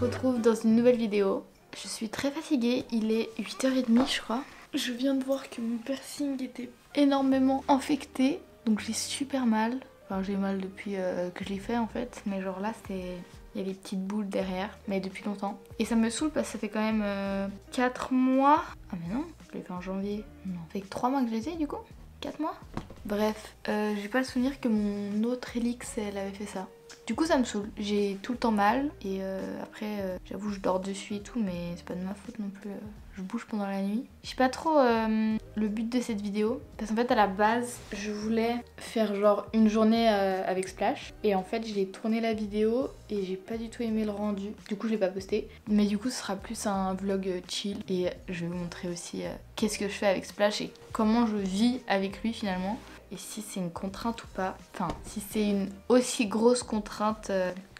retrouve dans une nouvelle vidéo. Je suis très fatiguée, il est 8h30 je crois. Je viens de voir que mon piercing était énormément infecté, donc j'ai super mal. Enfin j'ai mal depuis que je l'ai fait en fait, mais genre là c'est... Il y a des petites boules derrière, mais depuis longtemps. Et ça me saoule parce que ça fait quand même 4 mois. Ah mais non, je l'ai fait en janvier. Non, ça fait que 3 mois que je les ai du coup. 4 mois. Bref, j'ai pas le souvenir que mon autre Elix elle avait fait ça. Du coup ça me saoule, j'ai tout le temps mal et après j'avoue je dors dessus et tout mais c'est pas de ma faute non plus, je bouge pendant la nuit. Je sais pas trop le but de cette vidéo parce qu'en fait à la base je voulais faire genre une journée avec Splash et en fait j'ai tourné la vidéo et j'ai pas du tout aimé le rendu, du coup je l'ai pas posté. Mais du coup ce sera plus un vlog chill et je vais vous montrer aussi qu'est-ce que je fais avec Splash et comment je vis avec lui finalement. Et si c'est une contrainte ou pas, enfin si c'est une aussi grosse contrainte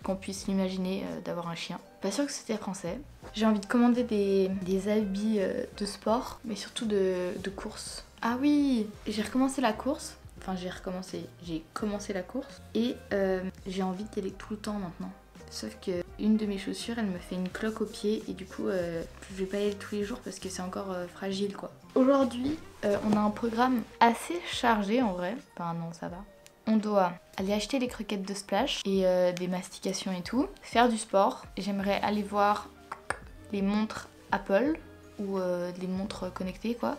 qu'on puisse l'imaginer d'avoir un chien. Pas sûr que c'était français. J'ai envie de commander des habits de sport, mais surtout de course. Ah oui, j'ai recommencé la course. Enfin j'ai commencé la course et j'ai envie d'y aller tout le temps maintenant. Sauf que une de mes chaussures elle me fait une cloque au pied et du coup je vais pas y aller tous les jours parce que c'est encore fragile quoi. Aujourd'hui on a un programme assez chargé en vrai, enfin non ça va. On doit aller acheter les croquettes de Splash et des mastications et tout, faire du sport. J'aimerais aller voir les montres Apple ou les montres connectées quoi.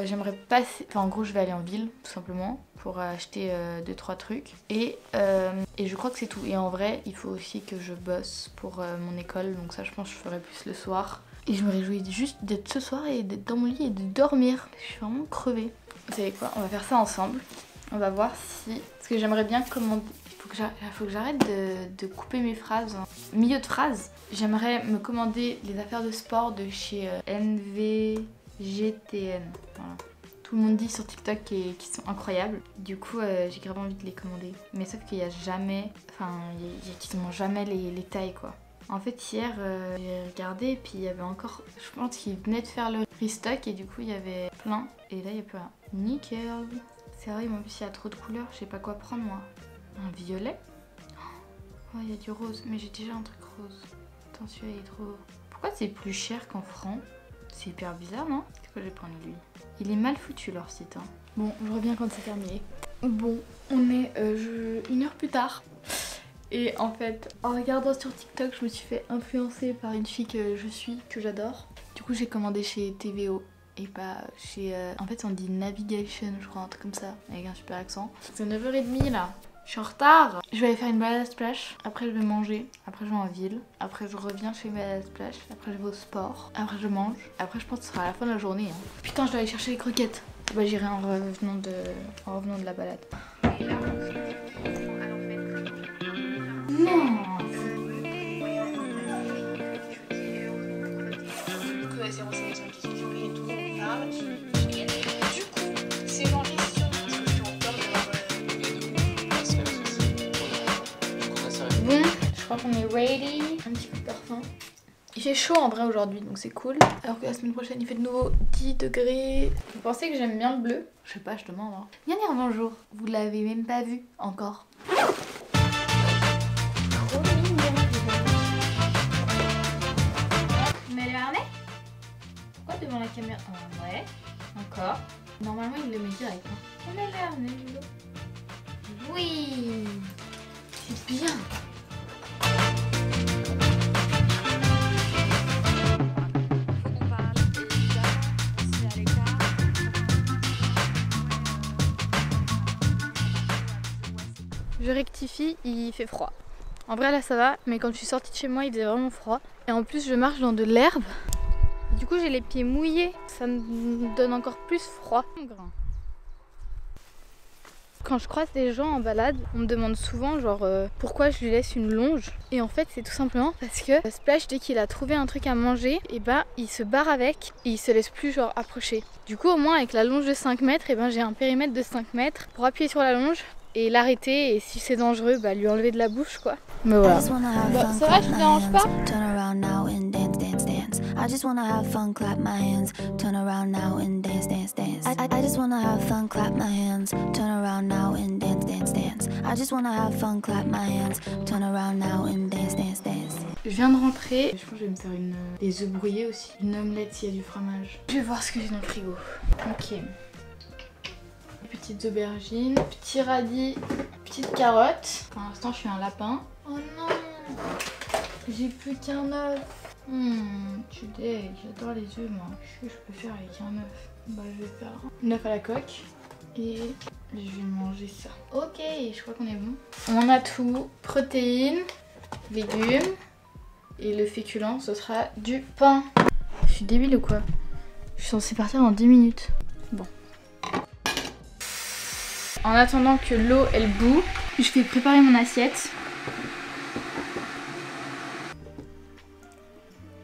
J'aimerais passer, enfin en gros je vais aller en ville tout simplement pour acheter 2-3 trucs et je crois que c'est tout. Et en vrai il faut aussi que je bosse pour mon école, donc ça je pense que je ferai plus le soir. Et je me réjouis juste d'être ce soir et d'être dans mon lit et de dormir. Je suis vraiment crevée. Vous savez quoi, on va faire ça ensemble. On va voir si... Parce que j'aimerais bien commander... Il faut que j'arrête de couper mes phrases. Milieu de phrase. J'aimerais me commander les affaires de sport de chez NVGTN. Voilà. Tout le monde dit sur TikTok qu'ils sont incroyables. Du coup, j'ai grave envie de les commander. Mais sauf qu'il n'y a jamais... Enfin, il y a quasiment jamais les tailles, quoi. En fait, hier, j'ai regardé et puis il y avait encore... Je pense qu'ils venaient de faire le restock et du coup, il y avait plein. Et là, il n'y a plus rien. Nickel. C'est vrai, mais en plus, il y a trop de couleurs. Je sais pas quoi prendre, moi. Un violet. Oh, il y a du rose. Mais j'ai déjà un truc rose. Attends, celui-là, il est trop... Pourquoi c'est plus cher qu'en francs? C'est hyper bizarre, non? C'est quoi, je vais prendre lui. Il est mal foutu, leur site. Hein. Bon, je reviens quand c'est terminé. Bon, on est 1 heure plus tard. Et en fait, en regardant sur TikTok, je me suis fait influencer par une fille que je suis, que j'adore. Du coup, j'ai commandé chez TVO. Et pas chez... En fait, on dit Navigation, je crois, un truc comme ça, avec un super accent. C'est 9h30 là. Je suis en retard. Je vais aller faire une balade à Splash. Après, je vais manger. Après, je vais en ville. Après, je reviens chez balade à Splash. Après, je vais au sport. Après, je mange. Après, je pense que ce sera à la fin de la journée. Hein. Putain, je dois aller chercher les croquettes. Bah, j'irai en revenant de la balade. Non. Bon, je crois qu'on est ready. Un petit peu de parfum. Il fait chaud en vrai aujourd'hui, donc c'est cool. Alors que la semaine prochaine, il fait de nouveau 10 degrés. Vous pensez que j'aime bien le bleu? Je sais pas, je demande. Hein. Bien dire bonjour. Vous l'avez même pas vu encore. Trop mignon. Vous m'avez harnais? Pourquoi devant la caméra? Oh, ouais. Encore. Normalement, il le met direct. Hein. On a le harnais, Lilo. Oui. C'est bien. Je rectifie, il fait froid. En vrai là ça va, mais quand je suis sortie de chez moi il faisait vraiment froid. Et en plus je marche dans de l'herbe. Du coup j'ai les pieds mouillés, ça me donne encore plus froid. Quand je croise des gens en balade, on me demande souvent genre pourquoi je lui laisse une longe. Et en fait c'est tout simplement parce que Splash dès qu'il a trouvé un truc à manger, et ben il se barre avec et il se laisse plus genre approcher. Du coup au moins avec la longe de 5 mètres, et ben j'ai un périmètre de 5 mètres pour appuyer sur la longe et l'arrêter, et si c'est dangereux, bah lui enlever de la bouche quoi. Mais voilà. Bon, ça va, je te dérange pas? I just wanna have fun, clap my hands, turn around now and dance, dance, dance. I just wanna have fun, clap my hands, turn around now and dance, dance, dance. I just wanna have fun, clap my hands, turn around now and dance, dance, dance. Je viens de rentrer. Je pense que je vais me faire des œufs brouillés aussi. Une omelette s'il y a du fromage. Je vais voir ce que j'ai dans le frigo. Ok. Petites aubergines, petits radis, petites carottes. Pour l'instant, je suis un lapin. Oh non! J'ai plus qu'un œuf. Je suis deg, j'adore les œufs moi. Qu'est-ce que je peux faire avec un œuf? Bah je vais faire un œuf à la coque et je vais manger ça. Ok, je crois qu'on est bon. On a tout, protéines, légumes et le féculent ce sera du pain. Je suis débile ou quoi? Je suis censée partir dans 10 minutes. Bon. En attendant que l'eau elle bout, je vais préparer mon assiette.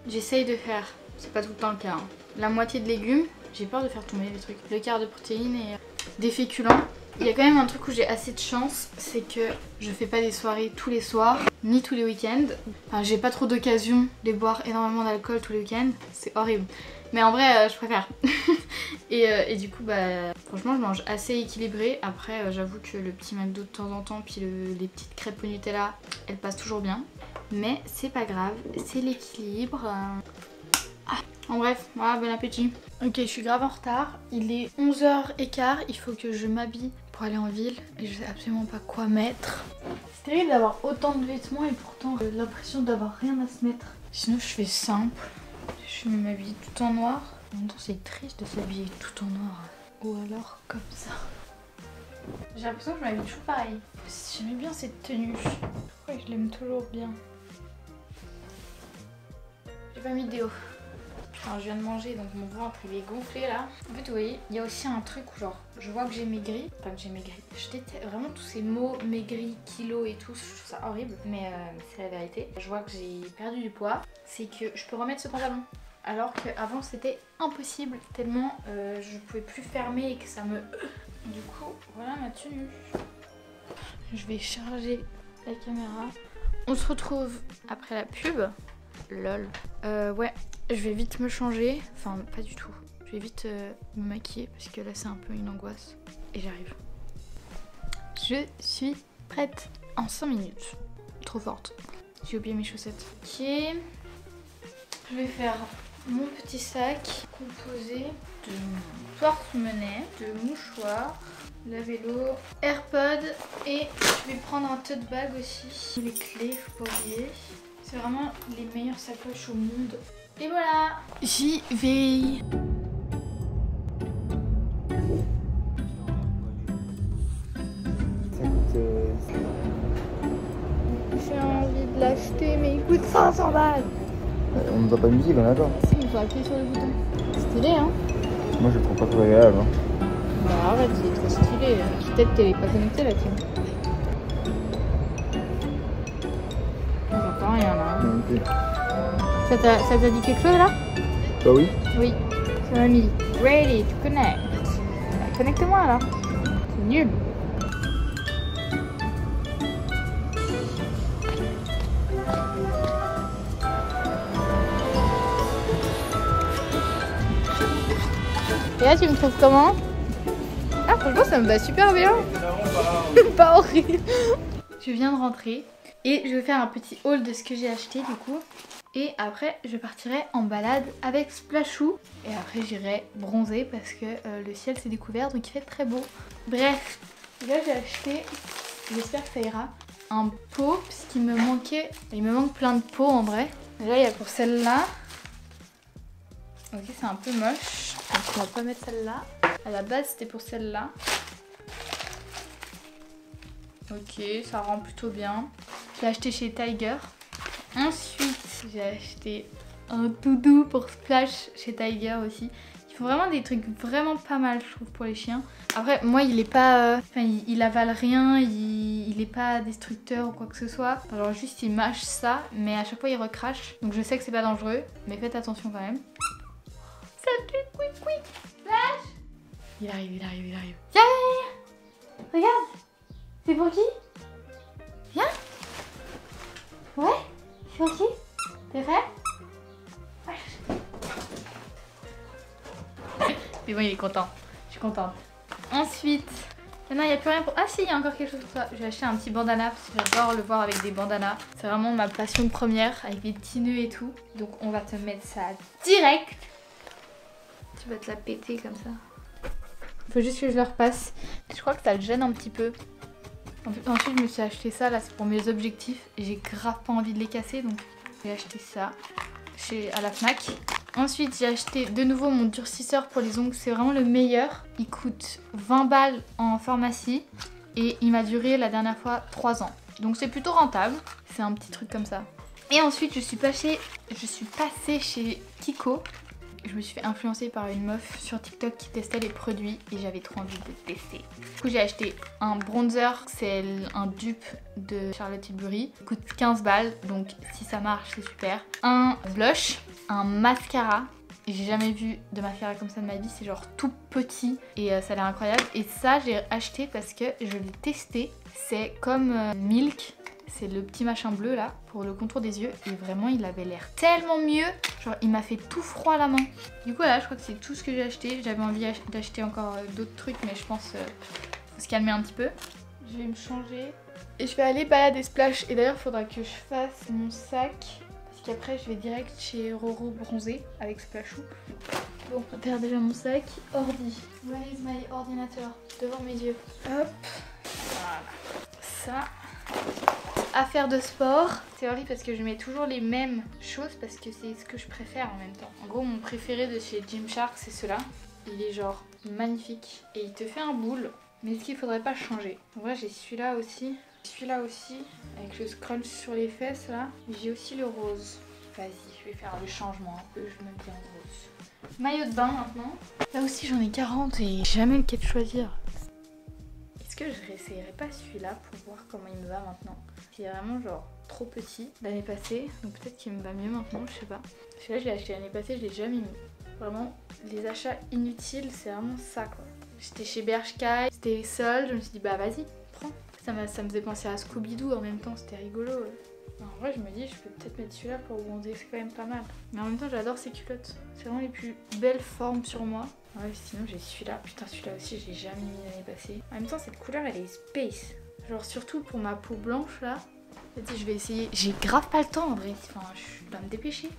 J'essaye de faire, c'est pas tout le temps le cas, hein, la moitié de légumes. J'ai peur de faire tomber les trucs. Le quart de protéines et des féculents. Il y a quand même un truc où j'ai assez de chance, c'est que je fais pas des soirées tous les soirs, ni tous les week-ends. Enfin, j'ai pas trop d'occasion de boire énormément d'alcool tous les week-ends. C'est horrible. Mais en vrai, je préfère. et du coup, bah, franchement, je mange assez équilibré. Après, j'avoue que le petit McDo de temps en temps, puis les petites crêpes au Nutella, elles passent toujours bien. Mais c'est pas grave, c'est l'équilibre. En bref, voilà, bon appétit. Ok, je suis grave en retard. Il est 11h15, il faut que je m'habille pour aller en ville. Et je sais absolument pas quoi mettre. C'est terrible d'avoir autant de vêtements et pourtant j'ai l'impression d'avoir rien à se mettre. Sinon, je fais simple. Je m'habille tout en noir. En même temps, c'est triste de s'habiller tout en noir. Ou alors comme ça. J'ai l'impression que je m'habille toujours pareil. J'aimais bien cette tenue. Je crois que je l'aime toujours bien. J'ai pas mis de déo. Alors, je viens de manger donc mon ventre il est gonflé là. En fait vous voyez, il y a aussi un truc où genre je vois que j'ai maigri. Enfin que j'ai maigri. Je déteste vraiment tous ces mots maigri, kilos et tout, je trouve ça horrible. Mais c'est la vérité. Je vois que j'ai perdu du poids. C'est que je peux remettre ce pantalon. Alors qu'avant c'était impossible tellement je pouvais plus fermer et que ça me... Du coup voilà ma tenue. Je vais charger la caméra. On se retrouve après la pub. Lol. Ouais, je vais vite me changer. Enfin, pas du tout. Je vais vite me maquiller parce que là, c'est un peu une angoisse. Et j'arrive. Je suis prête en 5 minutes. Trop forte. J'ai oublié mes chaussettes. Ok. Je vais faire mon petit sac composé de porte-monnaie, de mouchoirs, lave-vélo, AirPods et je vais prendre un tote bag aussi. Les clés, faut pas oublier. C'est vraiment les meilleures sacoches au monde. Et voilà, j'y vais. J'ai envie de l'acheter mais il coûte 500 balles. On ne voit pas de musique, on attend. Si, il faut appuyer sur le bouton. Stylé hein. Moi je le trouve pas trop agréable. Hein. Bah arrête, c'est trop stylé. Peut-être qu'elle est pas connectée la tienne. J'entends rien là. Non plus. Ça t'a dit quelque chose là? Bah oui. Oui, ça m'a mis ready to connect. Bah, connecte-moi là. C'est nul. Et là tu me trouves comment? Ah franchement ça me va super bien. Pas horrible. Je viens de rentrer et je vais faire un petit haul de ce que j'ai acheté du coup. Et après je partirai en balade avec Splashoo. Et après j'irai bronzer parce que le ciel s'est découvert donc il fait très beau. Bref, là j'ai acheté, j'espère que ça ira, un pot parce qu'il me manquait, il me manque plein de pots en vrai. Là il y a pour celle-là. Ok c'est un peu moche, donc on va pas mettre celle-là. À la base c'était pour celle-là. Ok, ça rend plutôt bien. Je l'ai acheté chez Tiger. Ensuite, j'ai acheté un doudou pour Splash chez Tiger aussi. Ils font vraiment des trucs vraiment pas mal, je trouve, pour les chiens. Après, moi, il est pas... Enfin, il avale rien, il est pas destructeur ou quoi que ce soit. Alors juste, il mâche ça, mais à chaque fois, il recrache. Donc je sais que c'est pas dangereux, mais faites attention quand même. Salut, quick, quick. Splash. Il arrive, il arrive, il arrive. Viens, viens, viens. Regarde. C'est pour qui? Viens. Ouais. C'est pour qui? T'es prêt? Mais bon, il est content. Je suis contente. Ensuite, Maintenant il n'y a plus rien pour... Ah si, il y a encore quelque chose pour ça. J'ai acheté un petit bandana parce que j'adore le voir avec des bandanas. C'est vraiment ma passion première avec des petits nœuds et tout. Donc on va te mettre ça direct. Tu vas te la péter comme ça. Faut juste que je le repasse. Je crois que ça le gêne un petit peu. Ensuite je me suis acheté ça, là c'est pour mes objectifs. Et j'ai grave pas envie de les casser, donc j'ai acheté ça à la Fnac. Ensuite j'ai acheté de nouveau mon durcisseur pour les ongles, c'est vraiment le meilleur. Il coûte 20 balles en pharmacie et il m'a duré la dernière fois 3 ans. Donc c'est plutôt rentable, c'est un petit truc comme ça. Et ensuite je suis passée chez Kiko. Je me suis fait influencer par une meuf sur TikTok qui testait les produits et j'avais trop envie de tester. Du coup j'ai acheté un bronzer, c'est un dupe de Charlotte Tilbury. Il coûte 15 balles, donc si ça marche c'est super. Un blush, un mascara. J'ai jamais vu de mascara comme ça de ma vie, c'est genre tout petit et ça a l'air incroyable. Et ça j'ai acheté parce que je l'ai testé, c'est comme Milk. C'est le petit machin bleu là pour le contour des yeux et vraiment il avait l'air tellement mieux. Genre il m'a fait tout froid à la main. Du coup là je crois que c'est tout ce que j'ai acheté. J'avais envie d'acheter encore d'autres trucs mais je pense faut se calmer un petit peu. Je vais me changer et je vais aller balader Splash. Et d'ailleurs il faudra que je fasse mon sac parce qu'après je vais direct chez Roro bronzer avec Splashou. Bon, on va faire déjà mon sac. Ordi. Where is my ordinateur? Devant mes yeux. Hop. Voilà. Ça. Affaire de sport, c'est horrible parce que je mets toujours les mêmes choses parce que c'est ce que je préfère en même temps. En gros mon préféré de chez Gymshark c'est ceux-là. Il est genre magnifique et il te fait un boule, mais ce qu'il faudrait pas changer. En vrai j'ai celui-là aussi. Celui-là aussi avec le scrunch sur les fesses là. J'ai aussi le rose. Vas-y, je vais faire le changement un peu, je me mets en rose. Maillot de bain maintenant. Là aussi j'en ai 40 et j'ai jamais lequel choisir. Est-ce que je réessayerai pas celui-là pour voir comment il me va maintenant? Il est vraiment genre trop petit l'année passée, donc peut-être qu'il me va mieux maintenant, je sais pas. Celui-là je l'ai acheté l'année passée, je l'ai jamais mis. Vraiment, les achats inutiles, c'est vraiment ça quoi. J'étais chez Bershka, c'était les soldes, je me suis dit bah vas-y, prends. Ça me faisait penser à Scooby-Doo en même temps, c'était rigolo. En vrai je me dis je peux peut-être mettre celui-là pour bronzer, c'est quand même pas mal. Mais en même temps j'adore ces culottes, c'est vraiment les plus belles formes sur moi. Ouais, sinon j'ai celui-là, putain celui-là aussi je l'ai jamais mis l'année passée. En même temps cette couleur elle est space. Genre surtout pour ma peau blanche là. Vas-y je vais essayer. J'ai grave pas le temps en vrai, enfin je dois me dépêcher.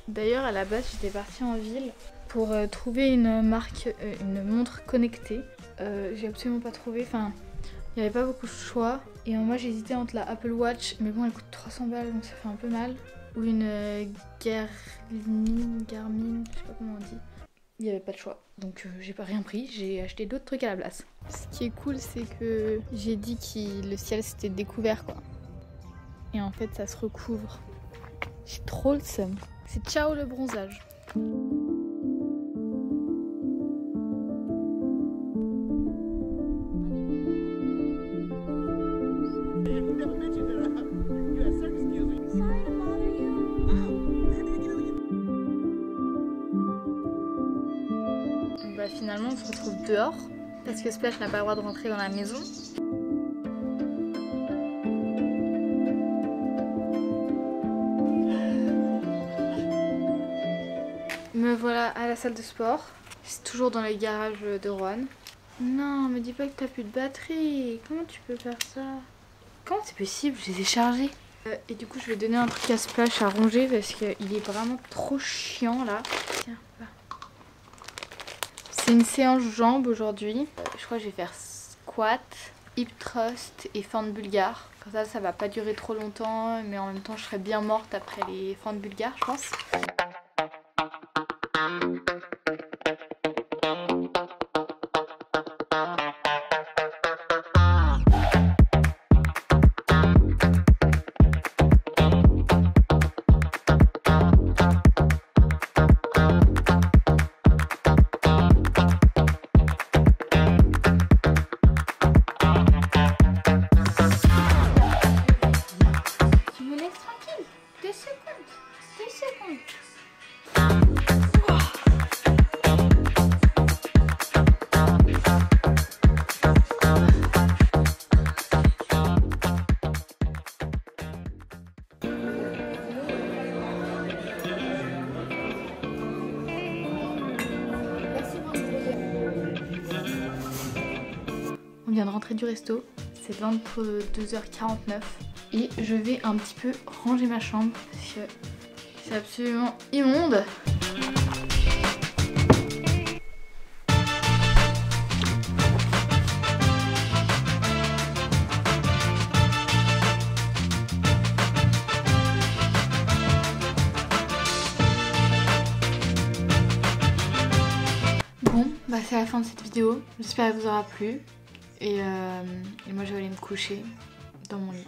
D'ailleurs à la base j'étais partie en ville pour trouver une marque, une montre connectée. J'ai absolument pas trouvé, enfin il n'y avait pas beaucoup de choix. Et moi j'hésitais entre la Apple Watch, mais bon elle coûte 300 balles donc ça fait un peu mal. Ou une Garmin, je sais pas comment on dit. Il n'y avait pas de choix, donc j'ai pas rien pris, j'ai acheté d'autres trucs à la place. Ce qui est cool, c'est que j'ai dit que le ciel s'était découvert quoi. Et en fait, ça se recouvre. J'ai trop le seum. C'est ciao le bronzage. Bah finalement on se retrouve dehors parce que Splash n'a pas le droit de rentrer dans la maison. Me voilà à la salle de sport. C'est toujours dans le garage de Roanne. Non, me dis pas que t'as plus de batterie. Comment tu peux faire ça? Comment c'est possible? Je les ai chargés. Et du coup je vais donner un truc à Splash à ronger parce qu'il est vraiment trop chiant là. Tiens, va. C'est une séance jambes aujourd'hui. Je crois que je vais faire squat, hip thrust et fente bulgare. Comme ça va pas durer trop longtemps, mais en même temps je serai bien morte après les fentes bulgares je pense. resto. C'est 22h49 et je vais un petit peu ranger ma chambre parce que c'est absolument immonde. Bon, bah c'est la fin de cette vidéo. J'espère qu'elle vous aura plu. Et moi je vais aller me coucher dans mon lit.